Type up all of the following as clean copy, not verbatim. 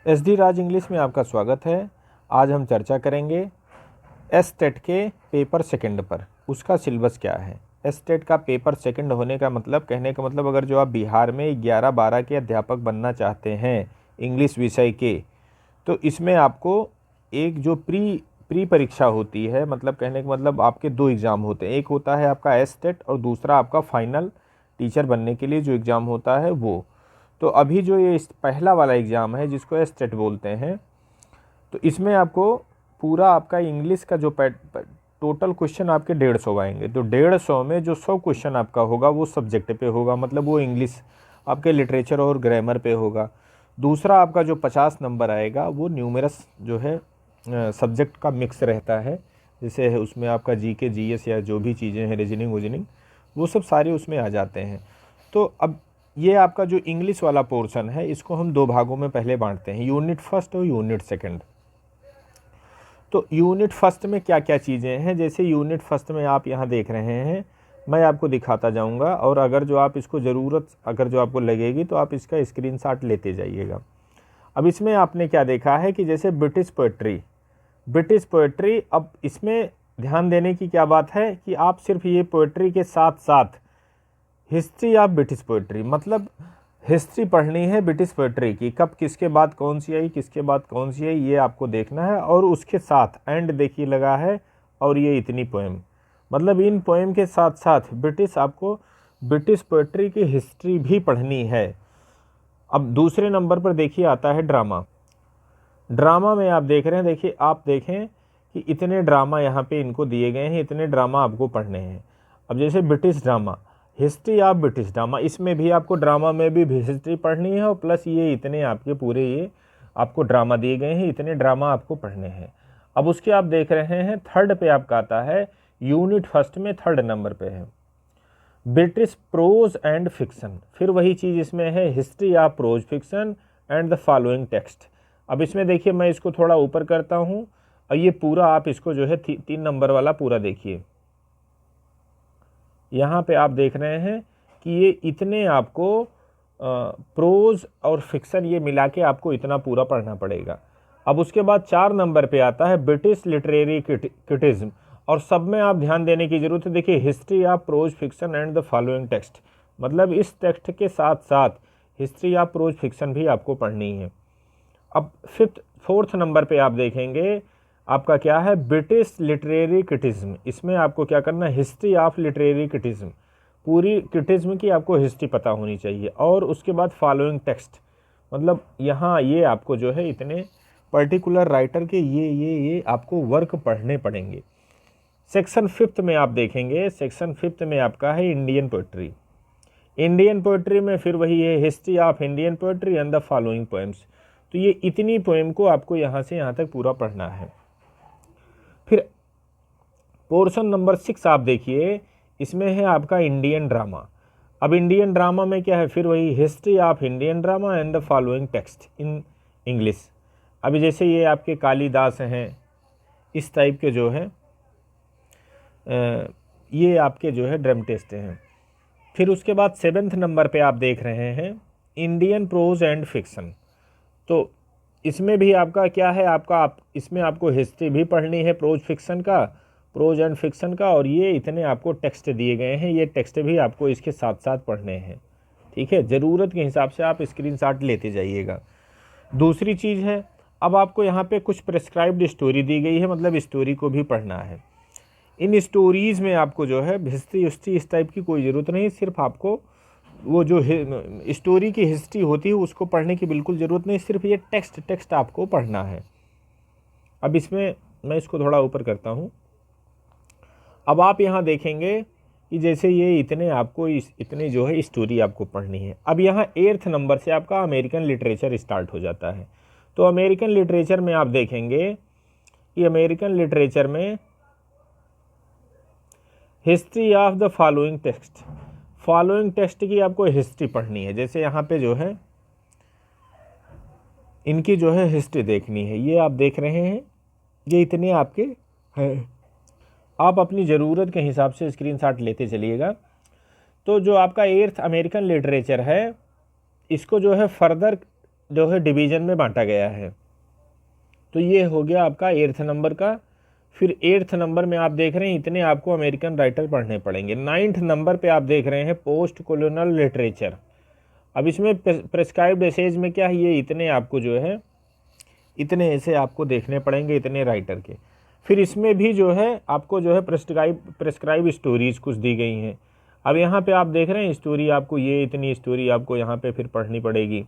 SD राज English में आपका स्वागत है। आज हम चर्चा करेंगे एस-टेट के पेपर सेकंड पर। उसका सिलेबस क्या है। एस-टेट का पेपर सेकंड होने का मतलब, कहने का मतलब, अगर जो आप बिहार में 11-12 के अध्यापक बनना चाहते हैं इंग्लिश विषय के, तो इसमें आपको एक जो प्री परीक्षा होती है, मतलब कहने का मतलब आपके 2 एग्ज़ाम होते हैं। एक होता है आपका एस-टेट और दूसरा आपका फाइनल टीचर बनने के लिए जो एग्ज़ाम होता है वो। तो अभी जो ये पहला वाला एग्ज़ाम है जिसको एस-टेट बोलते हैं, तो इसमें आपको पूरा आपका इंग्लिश का जो टोटल क्वेश्चन आपके 150 आएंगे। तो 150 में जो 100 क्वेश्चन आपका होगा वो सब्जेक्ट पे होगा, मतलब वो इंग्लिश आपके लिटरेचर और ग्रामर पे होगा। दूसरा आपका जो 50 नंबर आएगा वो न्यूमेरस जो है सब्जेक्ट का मिक्स रहता है, जैसे है उसमें आपका जीके जीएस या जो भी चीज़ें हैं, रीजनिंग वजनिंग, वो सब सारे उसमें आ जाते हैं। तो अब ये आपका जो इंग्लिश वाला पोर्शन है इसको हम 2 भागों में पहले बांटते हैं, यूनिट फर्स्ट और यूनिट सेकंड। तो यूनिट फर्स्ट में क्या क्या चीज़ें हैं, जैसे यूनिट फर्स्ट में आप यहाँ देख रहे हैं, मैं आपको दिखाता जाऊँगा, और अगर जो आप इसको ज़रूरत अगर जो आपको लगेगी तो आप इसका स्क्रीनशॉट लेते जाइएगा। अब इसमें आपने क्या देखा है कि जैसे ब्रिटिश पोएट्री, अब इसमें ध्यान देने की क्या बात है कि आप सिर्फ ये पोएट्री के साथ साथ हिस्ट्री ऑफ ब्रिटिश पोएट्री, मतलब हिस्ट्री पढ़नी है ब्रिटिश पोएट्री की, कब किसके बाद कौन सी आई, किसके बाद कौन सी आई, ये आपको देखना है। और उसके साथ एंड देखिए लगा है, और ये इतनी पोएम, मतलब इन पोएम के साथ साथ आपको ब्रिटिश पोएट्री की हिस्ट्री भी पढ़नी है। अब दूसरे नंबर पर देखिए आता है ड्रामा में आप देख रहे हैं, देखिए आप देखें कि इतने ड्रामा यहाँ पे इनको दिए गए हैं, इतने ड्रामा आपको पढ़ने हैं। अब जैसे British drama, history of British drama, इसमें भी आपको ड्रामा में भी हिस्ट्री पढ़नी है, और प्लस ये इतने आपके पूरे ये आपको ड्रामा दिए गए हैं, इतने ड्रामा आपको पढ़ने हैं। अब उसके आप देख रहे हैं थर्ड पे आपका आता है, यूनिट फर्स्ट में थर्ड नंबर पे है ब्रिटिश प्रोज एंड फिक्शन। फिर वही चीज़ इसमें है, history of pros fiction and the following text. अब इसमें देखिए मैं इसको थोड़ा ऊपर करता हूँ, और ये पूरा आप इसको जो है 3 नंबर वाला पूरा देखिए। यहाँ पे आप देख रहे हैं कि ये इतने आपको प्रोज और फिक्शन ये मिला के आपको इतना पूरा पढ़ना पड़ेगा। अब उसके बाद 4 नंबर पे आता है ब्रिटिश लिटरेरी क्रिटिज्म, और सब में आप ध्यान देने की ज़रूरत है। देखिए history of pros fiction and the following text, मतलब इस टेक्स्ट के साथ साथ हिस्ट्री ऑफ प्रोज फिक्शन भी आपको पढ़नी है। अब 4th नंबर पे आप देखेंगे आपका क्या है, ब्रिटिश लिटरेरी क्रिटिज्म। इसमें आपको क्या करना है, हिस्ट्री ऑफ लिटरेरी क्रिटिज्म, पूरी क्रिटिज्म की आपको हिस्ट्री पता होनी चाहिए। और उसके बाद फॉलोइंग टेक्स्ट, मतलब यहाँ ये आपको जो है इतने पर्टिकुलर राइटर के ये आपको वर्क पढ़ने पड़ेंगे। सेक्शन 5th में आप देखेंगे, सेक्शन 5th में आपका है इंडियन पोएट्री में फिर वही है, history of Indian poetry and the following poems. तो ये इतनी पोएम को आपको यहाँ से यहाँ तक पूरा पढ़ना है। फिर पोर्शन नंबर 6 आप देखिए, इसमें है आपका इंडियन ड्रामा। अब इंडियन ड्रामा में क्या है, फिर वही history of Indian drama and the following text in English. अभी जैसे ये आपके कालिदास हैं, इस टाइप के जो है ये आपके जो है ड्रामेटिस्ट हैं। फिर उसके बाद 7th नंबर पे आप देख रहे हैं इंडियन प्रोज एंड फिक्शन। तो इसमें भी आपका क्या है, इसमें आपको हिस्ट्री भी पढ़नी है प्रोज एंड फिक्शन का, और ये इतने आपको टेक्स्ट दिए गए हैं, ये टेक्स्ट भी आपको इसके साथ साथ पढ़ने हैं। ठीक है, ज़रूरत के हिसाब से आप स्क्रीनशॉट लेते जाइएगा। दूसरी चीज़ है, अब आपको यहाँ पे कुछ प्रेस्क्राइब्ड स्टोरी दी गई है, मतलब स्टोरी को भी पढ़ना है। इन स्टोरीज़ में आपको जो है हिस्ट्री इस टाइप की कोई ज़रूरत नहीं, सिर्फ आपको वो जो स्टोरी की हिस्ट्री होती है उसको पढ़ने की बिल्कुल ज़रूरत नहीं, सिर्फ ये टेक्स्ट आपको पढ़ना है। अब इसमें मैं इसको थोड़ा ऊपर करता हूँ। अब आप यहाँ देखेंगे कि जैसे ये इतने जो है स्टोरी आपको पढ़नी है। अब यहाँ 8th नंबर से आपका अमेरिकन लिटरेचर स्टार्ट हो जाता है। तो अमेरिकन लिटरेचर में आप देखेंगे कि अमेरिकन लिटरेचर में history of the following text की आपको हिस्ट्री पढ़नी है। जैसे यहाँ पे जो है इनकी जो है हिस्ट्री देखनी है, ये आप देख रहे हैं, ये इतने आपके हैं। आप अपनी ज़रूरत के हिसाब से स्क्रीनशॉट लेते चलिएगा। तो जो आपका 8th अमेरिकन लिटरेचर है, इसको जो है फर्दर जो है डिवीज़न में बांटा गया है। तो ये हो गया आपका 8th नंबर का। फिर 8th नंबर में आप देख रहे हैं इतने आपको अमेरिकन राइटर पढ़ने पड़ेंगे। 9th नंबर पे आप देख रहे हैं पोस्ट कॉलोनियल लिटरेचर। अब इसमें प्रेस्क्राइब्ड एसेज में क्या है, ये इतने आपको जो है इतने ऐसे आपको देखने पड़ेंगे, इतने राइटर के। फिर इसमें भी जो है आपको जो है प्रेस्क्राइब स्टोरीज कुछ दी गई हैं। अब यहाँ पे आप देख रहे हैं स्टोरी आपको, ये इतनी स्टोरी आपको यहाँ पे फिर पढ़नी पड़ेगी।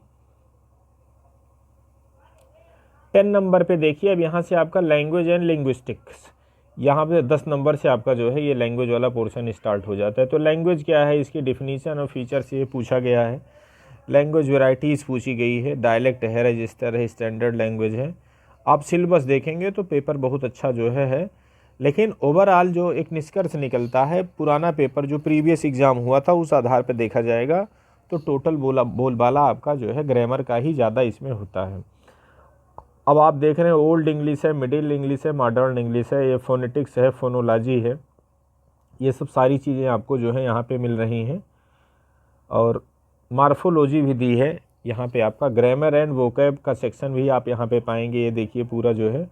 10 नंबर पे देखिए, अब यहाँ से आपका लैंग्वेज एंड लिंग्विस्टिक्स, यहाँ पे 10 नंबर से आपका जो है ये लैंग्वेज वाला पोर्शन स्टार्ट हो जाता है। तो लैंग्वेज क्या है, इसकी डिफिनीशन और फीचर्स ये पूछा गया है। लैंग्वेज वेराइटीज़ पूछी गई है, डायलेक्ट है, रजिस्टर है, स्टैंडर्ड लैंग्वेज है। आप सिलेबस देखेंगे तो पेपर बहुत अच्छा जो है। लेकिन ओवरऑल जो एक निष्कर्ष निकलता है, पुराना पेपर जो प्रीवियस एग्ज़ाम हुआ था उस आधार पर देखा जाएगा तो टोटल बोलबाला आपका जो है ग्रामर का ही ज़्यादा इसमें होता है। अब आप देख रहे हैं ओल्ड इंग्लिश है, मिडिल इंग्लिश है, मॉडर्न इंग्लिश है, ये फोनेटिक्स है, फोनोलॉजी है, ये सब सारी चीज़ें आपको जो है यहाँ पे मिल रही हैं। और मार्फोलॉजी भी दी है यहाँ पे। आपका ग्रामर एंड वोकैब का सेक्शन भी आप यहाँ पे पाएंगे। ये देखिए पूरा जो है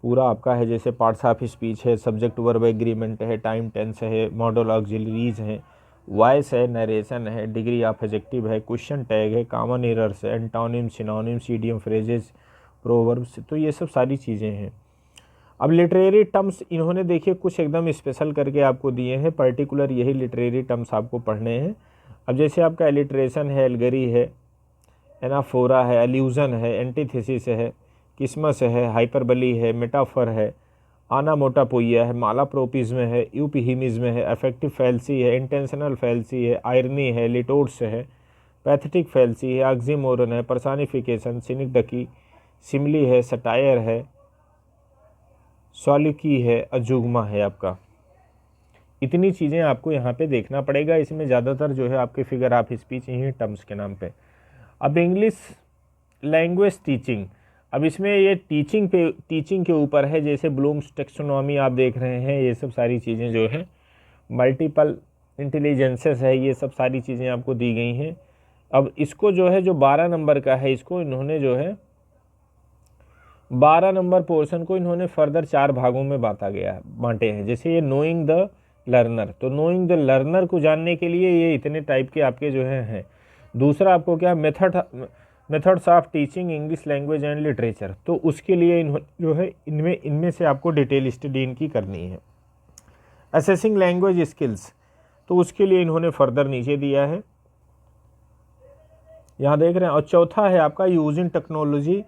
पूरा आपका है, जैसे पार्ट्स ऑफ स्पीच है, सब्जेक्ट वर्ब एग्रीमेंट है, टाइम टेंस है, मॉडल ऑक्सिलरीज हैं, वॉइस है, नरेशन है, डिग्री ऑफ एडजेक्टिव है, क्वेश्चन टैग है, कॉमन एरर्स है, antonym, synonyms, idiom, phrases, proverbs, तो ये सब सारी चीज़ें हैं। अब लिटरेरी टर्म्स इन्होंने देखिए कुछ एकदम स्पेशल करके आपको दिए हैं, पर्टिकुलर यही लिटरेरी टर्म्स आपको पढ़ने हैं। अब जैसे आपका एलिट्रेशन है, एल्गरी है, एनाफोरा है, एल्यूजन है, एंटीथेसिस है, किस्मस है, हाइपरबली है, मेटाफर है, आनामोटापोइया है, मालाप्रोपिज्म है, यूपिहिमिज्म है, अफेक्टिव फैल्सी है, इंटेंशनल फैल्सी है, आयरनी है, लिटोट्स है, पैथेटिक फैल्सी है, ऑक्सीमोरन है, पर्सोनिफिकेशन, सिनिकडकी, सिमली है, सटायर है, सॉलिकी है, अजुग्मा है आपका। इतनी चीज़ें आपको यहाँ पे देखना पड़ेगा। इसमें ज़्यादातर जो है आपके फिगर ऑफ स्पीच यही टर्म्स के नाम पे। अब इंग्लिश लैंग्वेज टीचिंग, अब इसमें ये टीचिंग के ऊपर है, जैसे ब्लूम्स टेक्सोनॉमी आप देख रहे हैं, ये सब सारी चीज़ें जो है, मल्टीपल इंटेलिजेंसेस है, ये सब सारी चीज़ें आपको दी गई हैं। अब इसको जो है जो 12 नंबर का है, इसको इन्होंने जो है 12 नंबर पोर्शन को इन्होंने फर्दर 4 भागों में बांटे हैं। जैसे ये नोइंग द लर्नर, तो नोइंग द लर्नर को जानने के लिए ये इतने टाइप के आपके जो हैं। दूसरा आपको क्या, methods of teaching English language and literature, तो उसके लिए जो है इनमें से आपको डिटेल स्टडी इनकी करनी है। असेसिंग लैंग्वेज स्किल्स, तो उसके लिए इन्होंने फर्दर नीचे दिया है, यहाँ देख रहे हैं। और चौथा है आपका using technology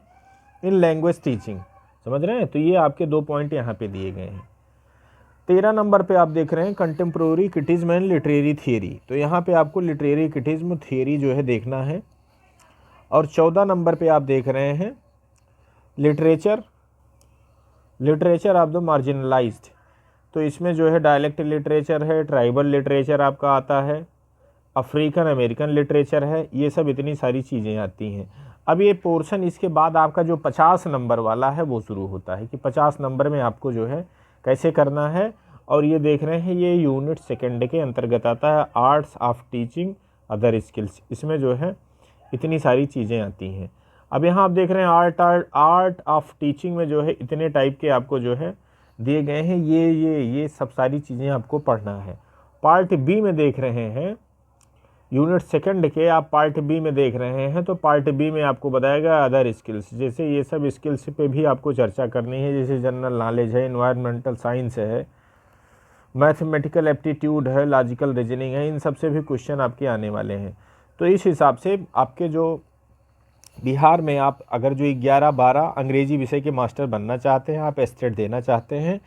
in language teaching, समझ रहे हैं। तो ये आपके 2 पॉइंट यहाँ पे दिए गए हैं। 13 नंबर पे आप देख रहे हैं contemporary criticism and literary theory, तो यहाँ पे आपको लिटरेरी क्रिटिज्म थियरी जो है देखना है। और 14 नंबर पे आप देख रहे हैं लिटरेचर ऑफ द मार्जिनलाइज्ड, तो इसमें जो है डायलेक्ट लिटरेचर है, ट्राइबल लिटरेचर आपका आता है, अफ्रीकन अमेरिकन लिटरेचर है, ये सब इतनी सारी चीज़ें आती हैं। अब ये पोर्शन इसके बाद आपका जो 50 नंबर वाला है वो शुरू होता है कि 50 नंबर में आपको जो है कैसे करना है। और ये देख रहे हैं ये यूनिट 2 के अंतर्गत आता है, arts of teaching other skills, इसमें जो है इतनी सारी चीज़ें आती हैं। अब यहाँ आप देख रहे हैं आर्ट ऑफ टीचिंग में जो है इतने टाइप के आपको जो है दिए गए हैं। ये सब सारी चीज़ें आपको पढ़ना है। पार्ट बी में देख रहे हैं, यूनिट 2 के आप पार्ट बी में देख रहे हैं, तो पार्ट बी में आपको बताएगा अदर स्किल्स, जैसे ये सब स्किल्स पे भी आपको चर्चा करनी है, जैसे जनरल नॉलेज है, एनवायरमेंटल साइंस है, मैथमेटिकल एप्टीट्यूड है, लॉजिकल रीजनिंग है, इन सब से भी क्वेश्चन आपके आने वाले हैं। तो इस हिसाब से आपके जो बिहार में आप अगर जो 11-12 अंग्रेजी विषय के मास्टर बनना चाहते हैं, आप स्टेट देना चाहते हैं,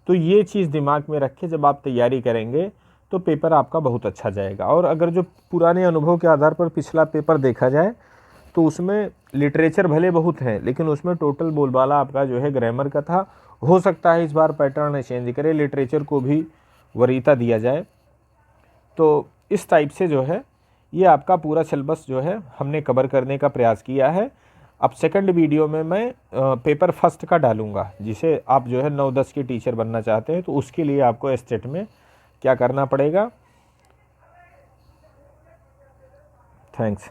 तो ये चीज़ दिमाग में रखें, जब आप तैयारी करेंगे तो पेपर आपका बहुत अच्छा जाएगा। और अगर जो पुराने अनुभव के आधार पर पिछला पेपर देखा जाए तो उसमें लिटरेचर भले बहुत है, लेकिन उसमें टोटल बोलबाला आपका जो है ग्रामर का था। हो सकता है इस बार पैटर्न चेंज करे, लिटरेचर को भी वरीयता दिया जाए। तो इस टाइप से जो है ये आपका पूरा सिलेबस जो है हमने कवर करने का प्रयास किया है। अब सेकंड वीडियो में मैं पेपर फर्स्ट का डालूंगा, जिसे आप जो है 9-10 के टीचर बनना चाहते हैं, तो उसके लिए आपको स्टेट में क्या करना पड़ेगा। थैंक्स।